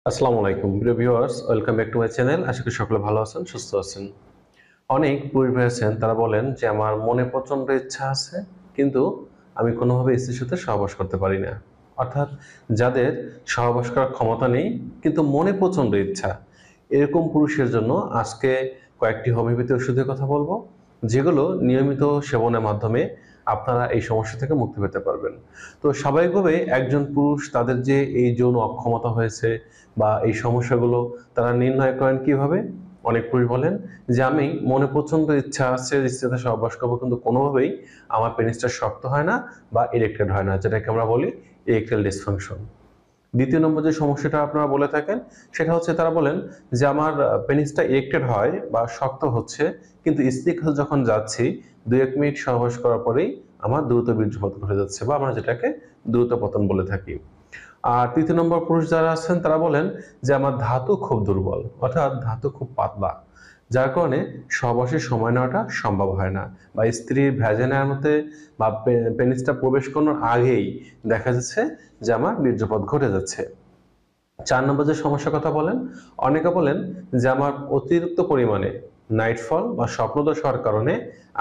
আসসালামু আলাইকুম প্রিয় viewers, welcome back to my channel. আশা করি সকলে ভালো আছেন, সুস্থ আছেন। অনেক পুরুষ ভাই আছেন, তারা বলেন যে আমার মনে প্রচণ্ড ইচ্ছা আছে, কিন্তু আমি কোনোভাবে স্ত্রীর সাথে সহবাস করতে পারি না। অর্থাৎ যাদের সহবাস করার ক্ষমতা নেই কিন্তু মনে প্রচণ্ড ইচ্ছা, এরকম পুরুষের জন্য আজকে কয়েকটি হোমিওপ্যাথি ওষুধের কথা বলবো, যেগুলো নিয়মিত সেবনের মাধ্যমে আপনারা এই সমস্যা থেকে মুক্তি পেতে পারবেন। তো স্বাভাবিকভাবে একজন পুরুষ তাদের যে এই যৌন অক্ষমতা হয়েছে বা এই সমস্যাগুলো তারা নির্ণয় করেন কিভাবে? অনেক পুরুষ বলেন যে আমি মনে প্রচণ্ড ইচ্ছা আছে স্ত্রীর সাথে সহবাস করবো, কিন্তু কোনোভাবেই আমার পেনিসটা শক্ত হয় না বা ইরেক্টেড হয় না, যেটাকে আমরা বলি ইরেকটাইল ডিসফাংশন। দ্বিতীয় নম্বর যে সমস্যাটা আপনারা বলে থাকেন সেটা হচ্ছে তারা বলেন যে আমার পেনিসটা ইরেক্টেড হয় বা শক্ত হচ্ছে, কিন্তু স্ত্রীর কাছে যখন যাচ্ছি 2-1 মিনিট সহবাস করার পরেই আমার দ্রুত বীর্যপাত ঘটে যাচ্ছে, বা আমরা যেটাকে দ্রুত পতন বলে থাকি। আর তৃতীয় নম্বর পুরুষ যারা আছেন তারা বলেন যে আমার ধাতু খুব দুর্বল, অর্থাৎ ধাতু খুব পাতলা, যার কারণে সহবাসের সময় নেওয়াটা সম্ভব হয় না, বা স্ত্রীর ভ্যাজানার মধ্যে বা পেনিসটা প্রবেশ করানোর আগেই দেখা যাচ্ছে যে আমার বীর্যপাত ঘটে যাচ্ছে। 4 নম্বর যে সমস্যার কথা বলেন, অনেকে বলেন যে আমার অতিরিক্ত পরিমাণে নাইটফল বা স্বপ্নদোষ হওয়ার কারণে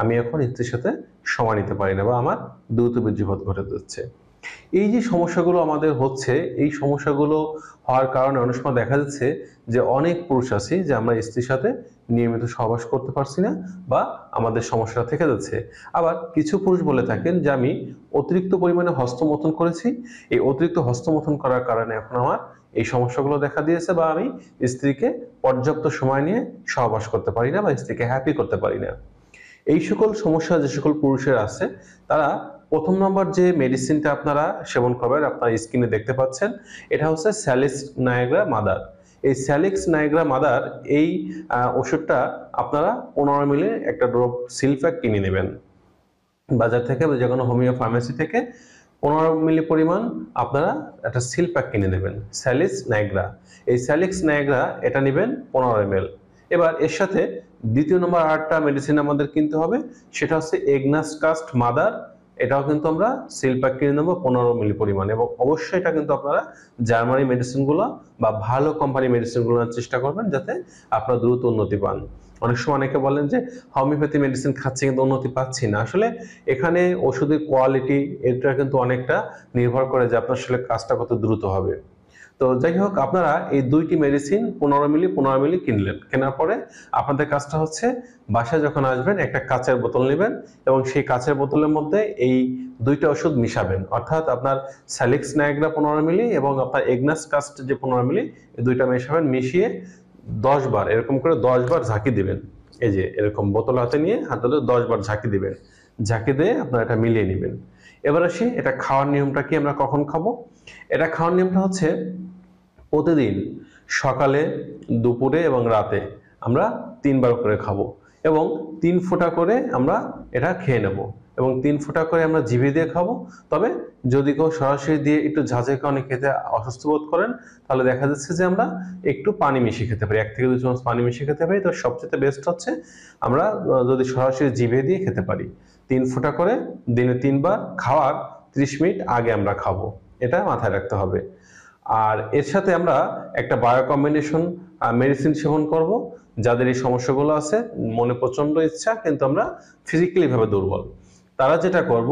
আমি এখন স্ত্রীর সাথে সময় নিতে পারি না বা আমার দ্রুত বীর্যপাত ঘটে যাচ্ছে। এই যে সমস্যাগুলো আমাদের হচ্ছে, এই সমস্যাগুলো হওয়ার কারণে অনেক সময় দেখা যাচ্ছে যে অনেক পুরুষ আছি যে আমরা স্ত্রীর সাথে নিয়মিত সহবাস করতে পারছি না বা আমাদের সমস্যাটা থেকে যাচ্ছে। আবার কিছু পুরুষ বলে থাকেন যে আমি অতিরিক্ত পরিমাণে হস্তমৈথুন করেছি, এই অতিরিক্ত হস্তমৈথুন করার কারণে এখন আমার এই সমস্যাগুলো দেখা দিয়েছে, বা আমি স্ত্রীকে পর্যাপ্ত সময় নিয়ে সহবাস করতে পারি না বা স্ত্রীকে হ্যাপি করতে পারি না। এই সকল সমস্যা যে সকল পুরুষের আছে, তারা প্রথম নম্বর যে মেডিসিনটা আপনারা সেবন করবেন, আপনারা স্ক্রিনে দেখতে পাচ্ছেন, এটা হচ্ছে স্যালিক্স নায়াগ্রা মাদার। এই স্যালিক্স নায়াগ্রা মাদার এই ওষুধটা আপনারা 15 মিলি একটা ড্রপ সিলপ্যাক কিনে নেবেন বাজার থেকে বা যে কোনো হোমিও ফার্মেসি থেকে। 15 মিলি পরিমাণ আপনারা একটা সিলপ্যাক কিনে নেবেন স্যালিক্স নায়াগ্রা। এই স্যালিক্স নায়াগ্রা এটা নেবেন 15 ml। এবার এর সাথে দ্বিতীয় নম্বর আরেকটা মেডিসিন আমাদের কিনতে হবে, সেটা হচ্ছে এগনাস কাস্ট মাদার। এটাও কিন্তু আমরা সিলপ্যাক কিনে নেবো 15 মিলি পরিমাণ, এবং অবশ্যই এটা কিন্তু আপনারা জার্মানি মেডিসিনগুলো বা ভালো কোম্পানি মেডিসিনগুলো নেওয়ার চেষ্টা করবেন, যাতে আপনারা দ্রুত উন্নতি পান। অনেক সময় অনেকে বলেন যে হোমিওপ্যাথি মেডিসিন খাচ্ছি কিন্তু উন্নতি পাচ্ছি না। আসলে এখানে ওষুধের কোয়ালিটি এটা কিন্তু অনেকটা নির্ভর করে যে আপনার আসলে কাজটা কত দ্রুত হবে। তো যাই হোক, আপনারা এই দুইটি মেডিসিন 15 মিলি কিনলেন, কেনার পরে আপনাদের কাজটা হচ্ছে বাসায় যখন আসবেন একটা কাচের বোতল নেবেন এবং সেই কাচের বোতলের মধ্যে এই দুইটা ওষুধ মিশাবেন। অর্থাৎ আপনার স্যালিক্স নায়াগ্রা 15 মিলি এবং আপনার এগনাস কাস্ট যে 15 মিলি, এই দুইটা মেশাবেন, মিশিয়ে 10 বার এরকম করে 10 বার ঝাঁকি দিবেন। এই যে এরকম বোতল হাতে নিয়ে হাতে 10 বার ঝাঁকি দিবেন, ঝাঁকি দিয়ে আপনারা এটা মিলিয়ে নেবেন। এবার আসি এটা খাওয়ার নিয়মটা কি, আমরা কখন খাবো। এটা খাওয়ার নিয়মটা হচ্ছে প্রতিদিন সকালে, দুপুরে এবং রাতে আমরা 3 বার করে খাবো, এবং 3 ফোঁটা করে আমরা এটা খেয়ে নেব, এবং 3 ফোঁটা করে আমরা জিভে দিয়ে খাবো। তবে যদি কেউ সরাসরি দিয়ে একটু ঝাঁঝের কারণে খেতে অস্বস্তি বোধ করেন, তাহলে দেখা যাচ্ছে যে আমরা একটু পানি মিশিয়ে খেতে পারি, 1 থেকে 2 চামচ পানি মিশিয়ে খেতে পারি। তো সবচেয়ে বেস্ট হচ্ছে আমরা যদি সরাসরি জিভে দিয়ে খেতে পারি। 3 ফোঁটা করে দিনে 3 বার, খাওয়ার 30 মিনিট আগে আমরা খাবো, এটা মাথায় রাখতে হবে। আর এর সাথে আমরা একটা বায়ো কম্বিনেশন মেডিসিন সেবন করব, যাদের এই সমস্যাগুলো আছে, মনে প্রচন্ড ইচ্ছা কিন্তু আমরা ফিজিক্যালি ভাবে দুর্বল, তারা যেটা করব,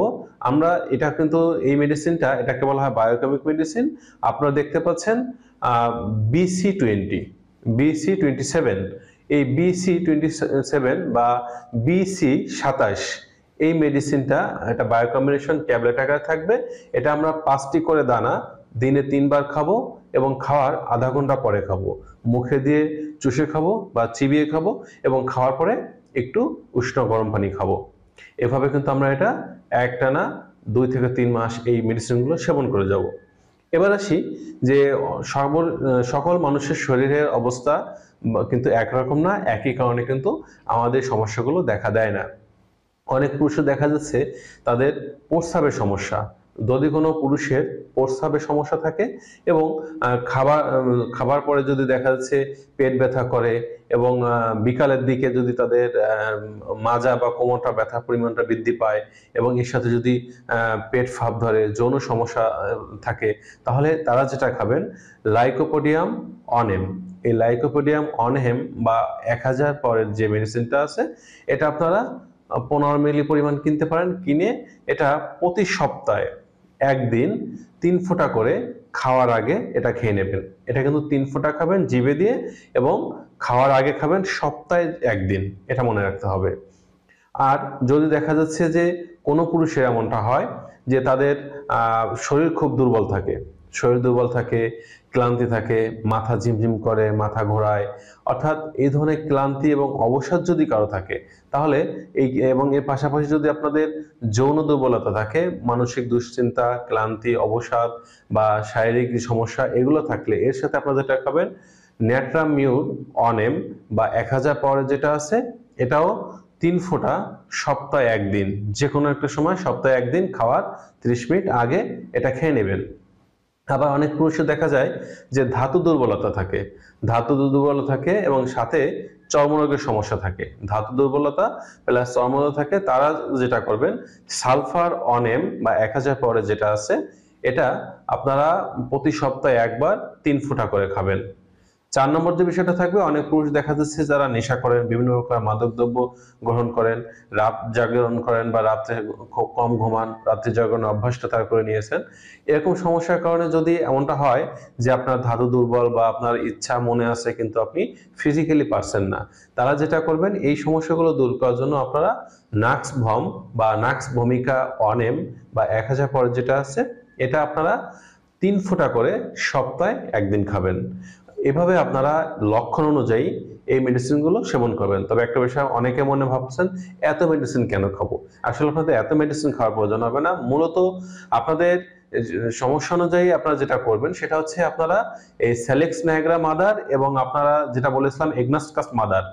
আমরা এটা কিন্তু এই মেডিসিনটা, এটাকে বলা হয় বায়োকেমিক মেডিসিন। আপনারা দেখতে পাচ্ছেন BC20, BC27, এই BC27 বা BC27, এই মেডিসিনটা একটা বায়ো কম্বিনেশন ট্যাবলেট আকারে থাকবে। এটা আমরা 5টি করে দানা দিনে 3 বার খাবো, এবং খাওয়ার আধা ঘন্টা পরে খাবো। মুখে দিয়ে চুষে খাবো বা চিবিয়ে খাবো, এবং খাওয়ার পরে একটু উষ্ণ গরম পানি খাবো। এভাবে কিন্তু আমরা এটা একটানা 2 থেকে 3 মাস এই মেডিসিনগুলো সেবন করে যাব। এবার আসি যে সকল মানুষের শরীরের অবস্থা কিন্তু একরকম না, একই কারণে কিন্তু আমাদের সমস্যাগুলো দেখা দেয় না। অনেক পুরুষও দেখা যাচ্ছে তাদের প্রস্রাবের সমস্যা, যদি কোনো পুরুষের প্রস্রাবে সমস্যা থাকে এবং খাবার পরে যদি দেখা যাচ্ছে পেট ব্যথা করে এবং বিকালের দিকে যদি তাদের মাজা বা কোমরটা ব্যথার পরিমাণটা বৃদ্ধি পায় এবং এর সাথে যদি পেট ফাঁপ ধরে, যৌন সমস্যা থাকে, তাহলে তারা যেটা খাবেন লাইকোপোডিয়াম অনেম। এই লাইকোপোডিয়াম অনহেম বা 1000 পরের যে মেডিসিনটা আছে, এটা আপনারা 15 মিলি পরিমাণ কিনতে পারেন। কিনে এটা প্রতি সপ্তাহে একদিন 3 ফোঁটা করে খাওয়ার আগে এটা খেয়ে নেবেন। এটা কিন্তু 3 ফোঁটা খাবেন জিভে দিয়ে এবং খাওয়ার আগে খাবেন সপ্তাহে একদিন, এটা মনে রাখতে হবে। আর যদি দেখা যাচ্ছে যে কোনো পুরুষের এমনটা হয় যে তাদের শরীর খুব দুর্বল থাকে, ক্লান্তি থাকে, মাথা ঝিমঝিম করে, মাথা ঘোরায়, অর্থাৎ এই ধরনের ক্লান্তি এবং অবসাদ যদি কারো থাকে, তাহলে এবং এর পাশাপাশি যদি আপনাদের যৌন দুর্বলতা থাকে, মানসিক দুশ্চিন্তা, ক্লান্তি, অবসাদ বা শারীরিক সমস্যা এগুলো থাকলে এর সাথে আপনারা যেটা খাবেন ন্যাট্রামিউর অনেম বা 1000 পাওয়ারের যেটা আছে, এটাও 3 ফোঁটা সপ্তাহে একদিন, যে কোনো একটা সময় সপ্তাহে একদিন খাওয়ার 30 মিনিট আগে এটা খেয়ে নেবেন। আবার অনেক পুরুষের দেখা যায় যে ধাতু দুর্বলতা থাকে এবং সাথে চর্মরোগের সমস্যা থাকে, ধাতু দুর্বলতা প্লাস চর্মরোগ থাকে, তারা যেটা করবেন সালফার অনেম বা 1000 পাওয়ারের যেটা আছে, এটা আপনারা প্রতি সপ্তাহে একবার 3 ফোঁটা করে খাবেন। 4 নম্বর যে বিষয়টা থাকবে, অনেক পুরুষ দেখা যাচ্ছে যারা নেশা করেন, বিভিন্ন প্রকার মাদকদ্রব্য গ্রহণ করেন, রাত জাগরণ করেন বা রাত্রে খুব কম ঘুমান, রাত্রি জাগরণের অভ্যাসটা তারা করে নিয়েছেন। এরকম সমস্যার কারণে যদি এমনটা হয় যে আপনার ধাতু দুর্বল বা আপনার ইচ্ছা মনে আছে কিন্তু আপনি ফিজিক্যালি পারছেন না, তারা যেটা করবেন এই সমস্যাগুলো দূর করার জন্য আপনারা নাক্স ভম বা নাক্স ভূমিকা অনেম বা 1000 পরের যেটা আছে, এটা আপনারা 3 ফোঁটা করে সপ্তাহে একদিন খাবেন। এভাবে আপনারা লক্ষণ অনুযায়ী এই মেডিসিনগুলো সেবন করবেন। তবে একটা বিষয় অনেকে মনে ভাবছেন এত মেডিসিন কেন খাবো, আসলে আপনাদের এত মেডিসিন খাওয়ার প্রয়োজন হবে না। মূলত আপনাদের সমস্যা অনুযায়ী আপনারা যেটা করবেন সেটা হচ্ছে আপনারা এই স্যালিক্স নায়াগ্রা মাদার এবং আপনারা যেটা বলেছিলাম এগনাস্টাস মাদার,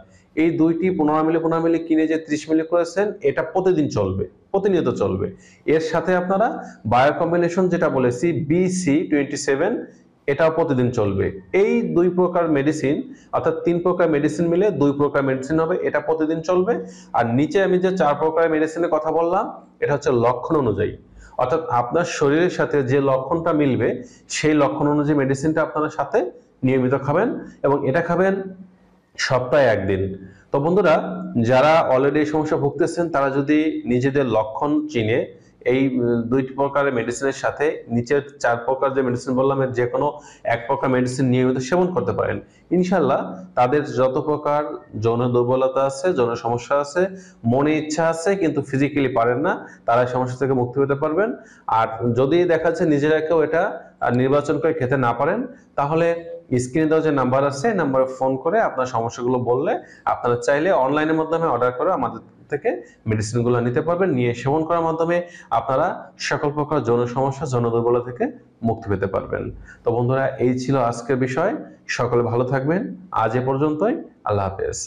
এই দুইটি 15 মিলি কিনে যে 30 মিলি করেছেন, এটা প্রতিদিন চলবে, প্রতিনিয়ত চলবে। এর সাথে আপনারা বায়ো কম্বিনেশন যেটা বলেছি BC27, এটাও প্রতিদিন চলবে। এই 2 প্রকার মেডিসিন, অর্থাৎ 3 প্রকার মেডিসিন মিলে 2 প্রকার মেডিসিন হবে, এটা প্রতিদিন চলবে। আর নিচে আমি যে 4 প্রকার মেডিসিনের কথা বললাম, এটা হচ্ছে লক্ষণ অনুযায়ী, অর্থাৎ আপনার শরীরের সাথে যে লক্ষণটা মিলবে সেই লক্ষণ অনুযায়ী মেডিসিনটা আপনার সাথে নিয়মিত খাবেন এবং এটা খাবেন সপ্তাহে একদিন। তো বন্ধুরা, যারা অলরেডি এই সমস্যা ভুগতেছেন তারা যদি নিজেদের লক্ষণ চিনে এই 2 প্রকারের মেডিসিনের সাথে নিচের 4 প্রকার যে মেডিসিন বললাম এর যে কোনো এক প্রকার মেডিসিন নিয়মিত সেবন করতে পারেন, ইনশাল্লাহ তাদের যত প্রকার যৌন দুর্বলতা আছে, যৌন সমস্যা আছে, মনে ইচ্ছা আছে কিন্তু ফিজিক্যালি পারেন না, তারা এই সমস্যা থেকে মুক্তি পেতে পারবেন। আর যদি দেখা যাচ্ছে নিজেরা কেউ এটা নির্বাচন করে খেতে না পারেন, তাহলে স্ক্রিনে দেওয়া যে নাম্বার আছে নাম্বারে ফোন করে আপনার সমস্যাগুলো বললে আপনারা চাইলে অনলাইনের মাধ্যমে অর্ডার করে আমাদের থেকে মেডিসিনগুলো নিতে পারবেন। নিয়ে সেবন করার মাধ্যমে আপনারা সকল প্রকার যৌন সমস্যা, যৌন দুর্বলতা থেকে মুক্তি পেতে পারবেন। তো বন্ধুরা, এই ছিল আজকের বিষয়। সকলে ভালো থাকবেন। আজ এ পর্যন্তই। আল্লাহ হাফেজ।